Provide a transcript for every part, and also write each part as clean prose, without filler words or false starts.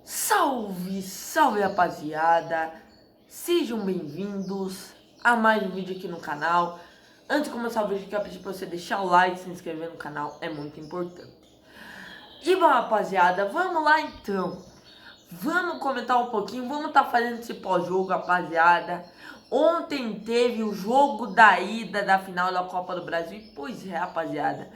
Salve, salve rapaziada, sejam bem-vindos a mais um vídeo aqui no canal. Antes de começar o vídeo, eu quero pedir para você deixar o like e se inscrever no canal, é muito importante. E bom rapaziada, vamos lá então. Vamos comentar um pouquinho, vamos estar fazendo esse pós-jogo rapaziada. Ontem teve o jogo da ida da final da Copa do Brasil. Pois é rapaziada,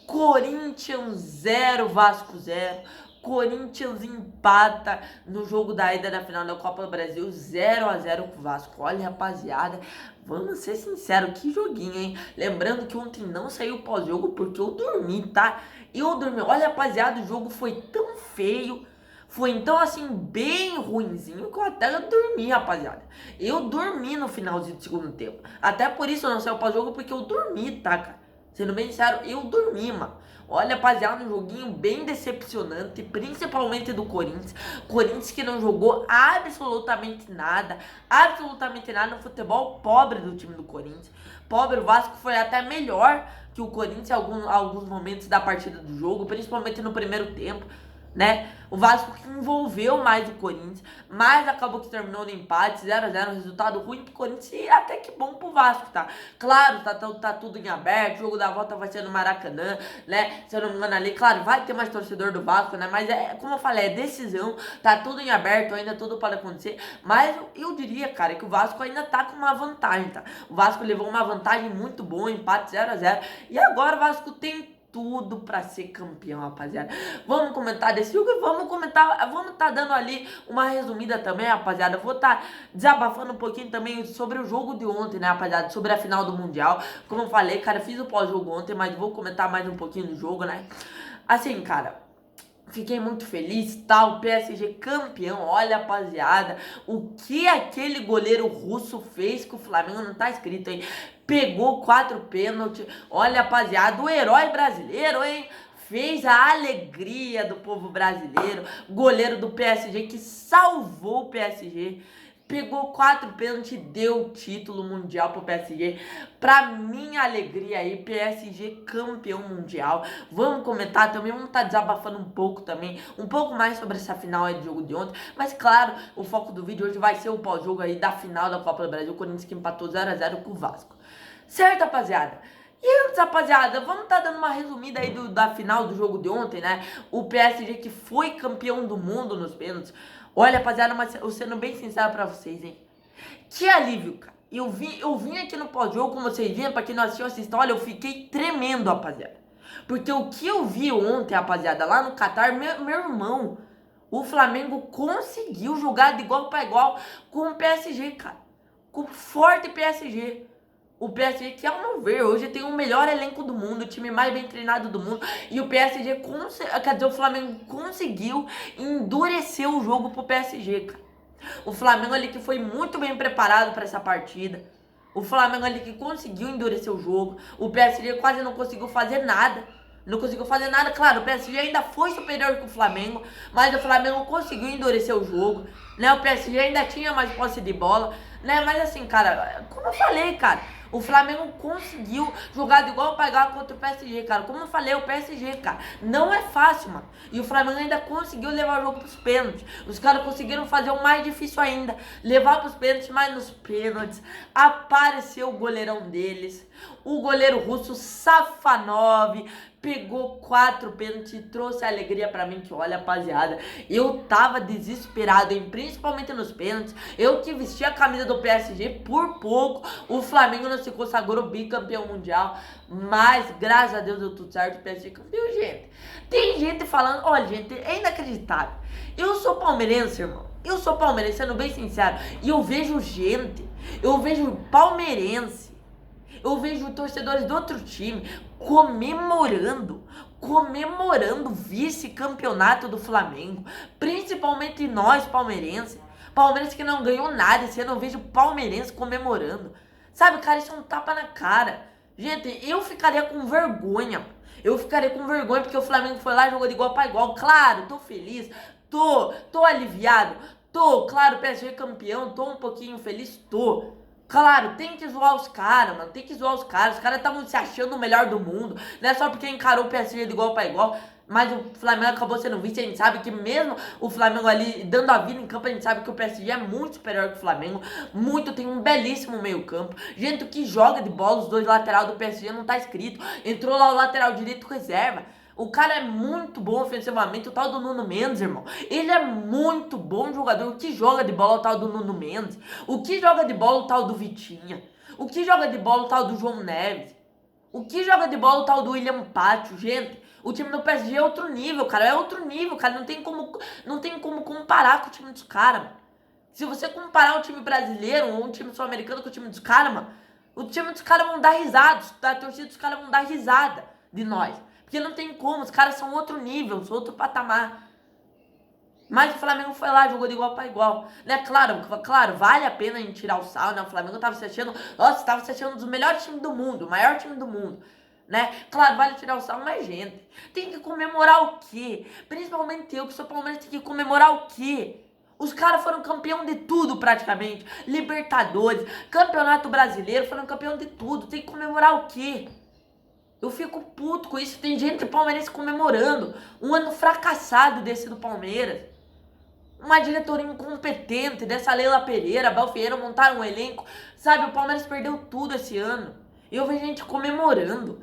Corinthians 0, Vasco 0. Corinthians empata no jogo da ida da final da Copa do Brasil 0-0 com o Vasco. Olha rapaziada, vamos ser sinceros, que joguinho, hein? Lembrando que ontem não saiu pós-jogo porque eu dormi, tá? Eu dormi. Olha rapaziada, o jogo foi tão feio, foi então assim bem ruinzinho que eu até dormi, rapaziada. Eu dormi no finalzinho do segundo tempo. Até por isso eu não saiu pós-jogo, porque eu dormi, tá, cara? Sendo bem sincero, eu dormi, mano. Olha, rapaziada, um joguinho bem decepcionante, principalmente do Corinthians. Corinthians que não jogou absolutamente nada no futebol pobre do time do Corinthians. Pobre, o Vasco foi até melhor que o Corinthians em alguns momentos da partida do jogo, principalmente no primeiro tempo, né? O Vasco que envolveu mais o Corinthians, mas acabou que terminou no empate, 0-0, resultado ruim pro Corinthians e até que bom pro Vasco, tá? Claro, tá tudo em aberto, o jogo da volta vai ser no Maracanã, né? Se eu não me engano ali, claro, vai ter mais torcedor do Vasco, né? Mas como eu falei, é decisão, tá tudo em aberto, ainda tudo pode acontecer, mas eu diria, cara, que o Vasco ainda tá com uma vantagem, tá? O Vasco levou uma vantagem muito boa, empate 0-0, e agora o Vasco tem tudo pra ser campeão, rapaziada. Vamos comentar desse jogo e vamos tá dando ali uma resumida também, rapaziada. Vou tá desabafando um pouquinho também sobre o jogo de ontem, né, rapaziada, sobre a final do Mundial. Como eu falei, cara, fiz o pós-jogo ontem, mas vou comentar mais um pouquinho do jogo, né. Assim, cara, fiquei muito feliz, tá? O PSG campeão. Olha, rapaziada, o que aquele goleiro russo fez com o Flamengo não tá escrito, hein? Pegou 4 pênaltis. Olha, rapaziada, o herói brasileiro, hein? Fez a alegria do povo brasileiro. Goleiro do PSG que salvou o PSG. Pegou 4 pênaltis e deu o título mundial pro PSG. Pra minha alegria aí, PSG campeão mundial. Vamos comentar também, vamos estar desabafando um pouco também, um pouco mais sobre essa final aí do jogo de ontem. Mas claro, o foco do vídeo hoje vai ser o pós-jogo aí da final da Copa do Brasil. O Corinthians que empatou 0-0 com o Vasco. Certo, rapaziada? E antes, rapaziada, vamos estar dando uma resumida aí da final do jogo de ontem, né? O PSG que foi campeão do mundo nos pênaltis. Olha, rapaziada, mas eu sendo bem sincero pra vocês, hein? Que alívio, cara. Eu vim aqui no pós-jogo, como vocês viram, pra quem não assistiu essa história, eu fiquei tremendo, rapaziada. Porque o que eu vi ontem, rapaziada, lá no Catar, meu irmão, o Flamengo conseguiu jogar de igual pra igual com o PSG, cara. Com o forte PSG. O PSG, que ao meu ver, hoje tem o melhor elenco do mundo, o time mais bem treinado do mundo. E o PSG, quer dizer, o Flamengo conseguiu endurecer o jogo pro PSG, cara. O Flamengo ali que foi muito bem preparado para essa partida. O Flamengo ali que conseguiu endurecer o jogo. O PSG quase não conseguiu fazer nada. Não conseguiu fazer nada, claro, o PSG ainda foi superior que o Flamengo, mas o Flamengo conseguiu endurecer o jogo, né? O PSG ainda tinha mais posse de bola, né? Mas assim, cara, como eu falei, cara, o Flamengo conseguiu jogar de igual pra igual contra o PSG, cara. Como eu falei, o PSG, cara, não é fácil, mano. E o Flamengo ainda conseguiu levar o jogo pros pênaltis. Os caras conseguiram fazer o mais difícil ainda, levar pros pênaltis, mas nos pênaltis apareceu o goleirão deles, o goleiro russo Safanov. Pegou 4 pênaltis e trouxe alegria pra mim, que olha, rapaziada, eu tava desesperado, hein, principalmente nos pênaltis. Eu que vesti a camisa do PSG, por pouco o Flamengo não se consagrou bicampeão mundial, mas graças a Deus deu tudo certo, o PSG campeão, gente. Tem gente falando, olha, gente, é inacreditável. Eu sou palmeirense, irmão. Eu sou palmeirense, sendo bem sincero, e eu vejo gente, eu vejo palmeirense, eu vejo torcedores do outro time comemorando o vice-campeonato do Flamengo, principalmente nós palmeirenses. Palmeirense que não ganhou nada, e você não vejo palmeirense comemorando. Sabe, cara, isso é um tapa na cara. Gente, eu ficaria com vergonha. Eu ficaria com vergonha porque o Flamengo foi lá e jogou de igual pra igual. Claro, tô feliz, tô aliviado, claro, o PSG é campeão, tô um pouquinho feliz, tô. Claro, tem que zoar os caras, mano. Tem que zoar os caras. Os caras estavam se achando o melhor do mundo. Não é só porque encarou o PSG de igual pra igual. Mas o Flamengo acabou sendo visto. A gente sabe que mesmo o Flamengo ali dando a vida em campo, a gente sabe que o PSG é muito superior que o Flamengo. Tem um belíssimo meio campo. Gente, o que joga de bola, os dois laterais do PSG não tá escrito. Entrou lá o lateral direito reserva. O cara é muito bom ofensivamente, o tal do Nuno Mendes, irmão. Ele é muito bom jogador. O que joga de bola o tal do Nuno Mendes. O que joga de bola o tal do Vitinha. O que joga de bola o tal do João Neves. O que joga de bola o tal do William Pátio, gente. O time do PSG é outro nível, cara. É outro nível, cara. Não tem como comparar com o time dos caras, mano. Se você comparar o time brasileiro ou um time sul-americano com o time dos caras, mano, o time dos caras vão dar risada. A torcida dos caras vão dar risada de nós. Porque não tem como, os caras são outro nível, são outro patamar. Mas o Flamengo foi lá, jogou de igual para igual. Né? Claro, vale a pena a gente tirar o sal, né? O Flamengo tava se achando, um dos melhores times do mundo, o maior time do mundo. Né? Claro, vale tirar o sal, mas gente, tem que comemorar o quê? Principalmente eu, que sou palmeirense, tem que comemorar o quê? Os caras foram campeão de tudo praticamente. Libertadores, Campeonato Brasileiro, foram campeão de tudo. Tem que comemorar o quê? Eu fico puto com isso. Tem gente palmeirense comemorando um ano fracassado desse do Palmeiras. Uma diretoria incompetente dessa Leila Pereira, Abel Ferreira montaram um elenco. Sabe, o Palmeiras perdeu tudo esse ano. Eu vejo gente comemorando,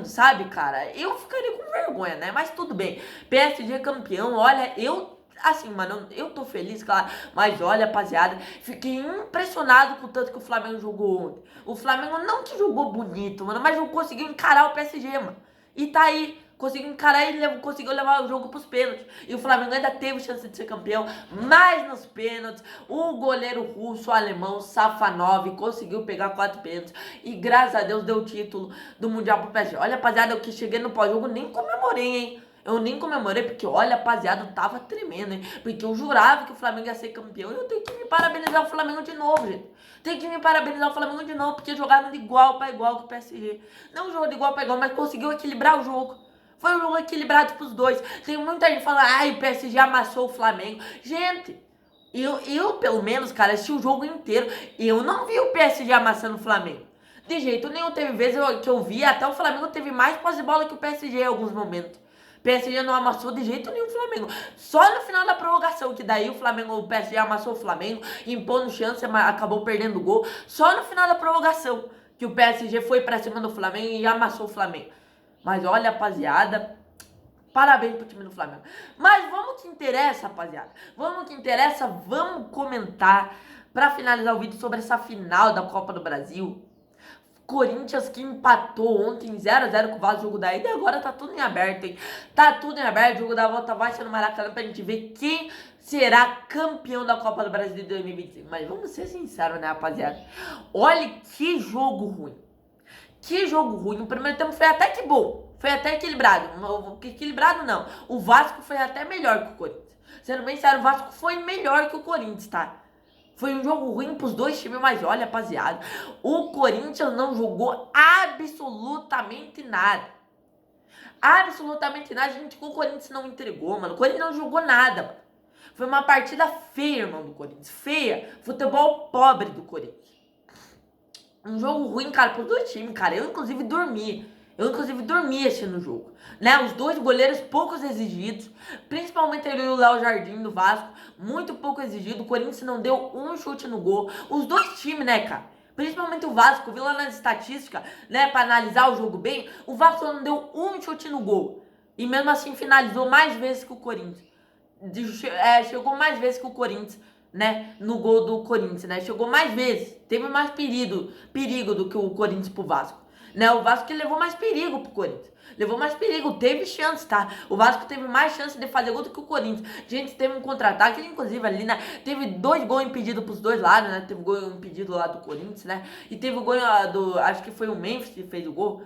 sabe, cara? Eu ficaria com vergonha, né? Mas tudo bem. PSG campeão, olha, assim, mano, eu tô feliz, claro. Mas olha, rapaziada, fiquei impressionado com o tanto que o Flamengo jogou ontem. O Flamengo não que jogou bonito, mano, mas conseguiu encarar o PSG, mano. E tá aí, conseguiu encarar e conseguiu levar o jogo pros pênaltis. E o Flamengo ainda teve chance de ser campeão, mas nos pênaltis, o goleiro russo, alemão, Safanov, conseguiu pegar 4 pênaltis. E graças a Deus deu o título do Mundial pro PSG. Olha, rapaziada, eu que cheguei no pós-jogo nem comemorei, hein. Eu nem comemorei porque, olha, rapaziada, eu tava tremendo, hein? Porque eu jurava que o Flamengo ia ser campeão e eu tenho que me parabenizar o Flamengo de novo, gente. Tenho que me parabenizar o Flamengo de novo, porque jogaram de igual para igual com o PSG. Não jogou de igual para igual, mas conseguiu equilibrar o jogo. Foi um jogo equilibrado pros dois. Tem muita gente falando, ai, o PSG amassou o Flamengo. Gente, eu pelo menos, cara, assisti o jogo inteiro. Eu não vi o PSG amassando o Flamengo. De jeito nenhum, teve vezes que eu vi, até o Flamengo teve mais posse de bola que o PSG em alguns momentos. PSG não amassou de jeito nenhum o Flamengo. Só no final da prorrogação, que daí o PSG amassou o Flamengo, impondo chance, acabou perdendo o gol. Só no final da prorrogação, que o PSG foi pra cima do Flamengo e amassou o Flamengo. Mas olha, rapaziada, parabéns pro time do Flamengo. Mas vamos que interessa, rapaziada. Vamos comentar, pra finalizar o vídeo, sobre essa final da Copa do Brasil. Corinthians que empatou ontem 0x0 com o Vasco, jogo da ida, e agora tá tudo em aberto, hein? Tá tudo em aberto, o jogo da volta vai ser no Maracanã pra gente ver quem será campeão da Copa do Brasil de 2025. Mas vamos ser sinceros, né, rapaziada? Olha que jogo ruim. Que jogo ruim. O primeiro tempo foi até que bom. Foi até equilibrado. Equilibrado não. O Vasco foi até melhor que o Corinthians. Sendo bem sério, o Vasco foi melhor que o Corinthians, tá? Foi um jogo ruim pros dois times, mas olha, rapaziada, o Corinthians não jogou absolutamente nada. Absolutamente nada, gente, o Corinthians não entregou, mano. O Corinthians não jogou nada, mano. Foi uma partida feia, irmão, do Corinthians. Feia. Futebol pobre do Corinthians. Um jogo ruim, cara, pros dois times, cara. Eu, inclusive, dormi assistindo o jogo. Né? Os dois goleiros poucos exigidos. Principalmente ele e o Léo Jardim do Vasco. Muito pouco exigido. O Corinthians não deu um chute no gol. Os dois times, né, cara? Principalmente o Vasco. Vi lá nas estatísticas, né, pra analisar o jogo bem. O Vasco não deu um chute no gol. E mesmo assim finalizou mais vezes que o Corinthians. Chegou mais vezes que o Corinthians, né, no gol do Corinthians, né? Chegou mais vezes. Teve mais perigo do que o Corinthians pro Vasco. Né, o Vasco que levou mais perigo pro Corinthians. Levou mais perigo, teve chance, tá? O Vasco teve mais chance de fazer gol do que o Corinthians. Gente, teve um contra-ataque, inclusive ali, né? Teve 2 gols impedidos pros dois lados, né? Teve gol impedido lá do Corinthians, né? E teve o gol acho que foi o Memphis que fez o gol.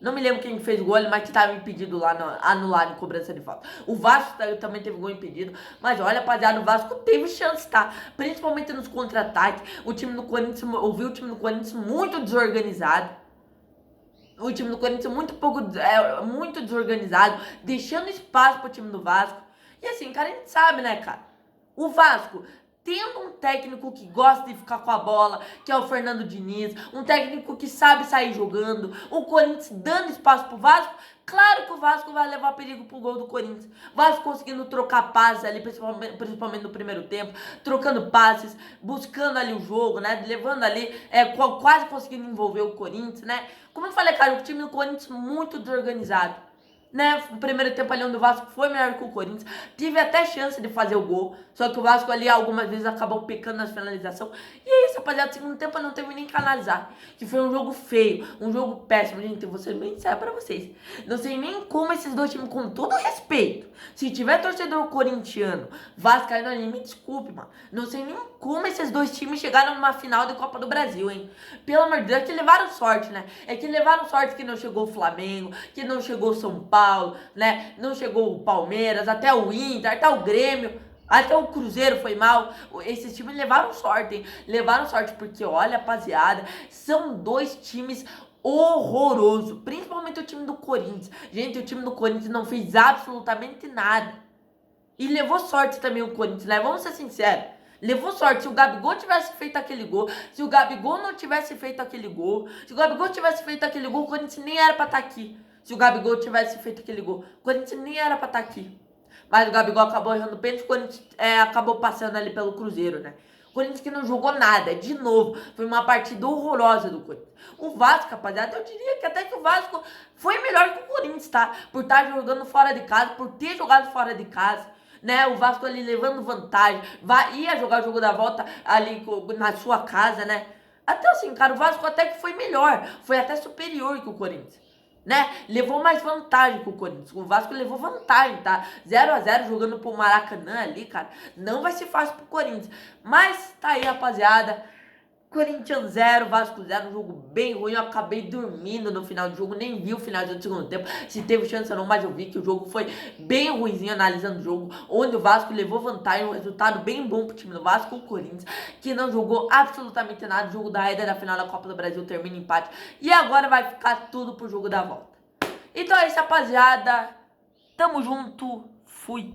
Não me lembro quem fez o gol, mas que estava impedido lá, anulado em cobrança de falta. O Vasco também teve gol impedido. Mas olha, rapaziada, o Vasco teve chance, tá? Principalmente nos contra-ataques. O time do Corinthians, eu vi o time do Corinthians muito desorganizado. O time do Corinthians muito desorganizado, deixando espaço pro time do Vasco. E assim, cara, a gente sabe, né, cara? O Vasco, tendo um técnico que gosta de ficar com a bola, que é o Fernando Diniz, um técnico que sabe sair jogando, o Corinthians dando espaço pro Vasco, Claro que o Vasco vai levar perigo pro gol do Corinthians. Vasco conseguindo trocar passes ali, principalmente no primeiro tempo, trocando passes, buscando ali o jogo, né? Levando ali, quase conseguindo envolver o Corinthians, né? Como eu falei, cara, o time do Corinthians muito desorganizado. Né, o primeiro tempo ali onde o Vasco foi melhor que o Corinthians, tive até chance de fazer o gol, só que o Vasco ali algumas vezes acabou pecando nas finalizações, e é isso, rapaziada, no segundo tempo eu não teve nem que analisar, que foi um jogo feio, um jogo péssimo, gente, eu vou ser bem sincero pra vocês, não sei nem como esses dois times, com todo respeito, se tiver torcedor corintiano, vascaíno ali, me desculpe, mano, não sei nem como esses dois times chegaram numa final de Copa do Brasil, hein, pelo amor de Deus, é que levaram sorte, né, é que levaram sorte que não chegou o Flamengo, que não chegou o São Paulo, né? Não chegou o Palmeiras, até o Inter, até o Grêmio, até o Cruzeiro foi mal. Esses times levaram sorte, hein? Levaram sorte, porque olha, rapaziada, são dois times horrorosos, principalmente o time do Corinthians. Gente, o time do Corinthians não fez absolutamente nada. E levou sorte também o Corinthians, né? Vamos ser sinceros. Levou sorte. Se o Gabigol tivesse feito aquele gol, se o Gabigol não tivesse feito aquele gol, se o Gabigol tivesse feito aquele gol, o Corinthians nem era pra estar aqui. Se o Gabigol tivesse feito aquele gol, o Corinthians nem era pra estar aqui. Mas o Gabigol acabou errando o pênalti, o Corinthians acabou passando ali pelo Cruzeiro, né? O Corinthians que não jogou nada, de novo. Foi uma partida horrorosa do Corinthians. O Vasco, rapaziada, eu diria que até que o Vasco foi melhor que o Corinthians, tá? Por estar jogando fora de casa, por ter jogado fora de casa. Né, o Vasco ali levando vantagem, ia jogar o jogo da volta ali na sua casa, né? Até assim, cara, o Vasco até que foi melhor, foi até superior que o Corinthians, né? Levou mais vantagem que o Corinthians. O Vasco levou vantagem, tá? 0-0 jogando pro Maracanã ali, cara. Não vai ser fácil pro Corinthians. Mas tá aí, rapaziada. Corinthians 0, Vasco 0, um jogo bem ruim. Eu acabei dormindo no final do jogo, nem vi o final do segundo tempo, se teve chance ou não, mas eu vi que o jogo foi bem ruimzinho analisando o jogo, onde o Vasco levou vantagem, um resultado bem bom pro time do Vasco, o Corinthians, que não jogou absolutamente nada. O jogo da ida da final da Copa do Brasil termina em empate, e agora vai ficar tudo pro jogo da volta. Então é isso, rapaziada. Tamo junto. Fui.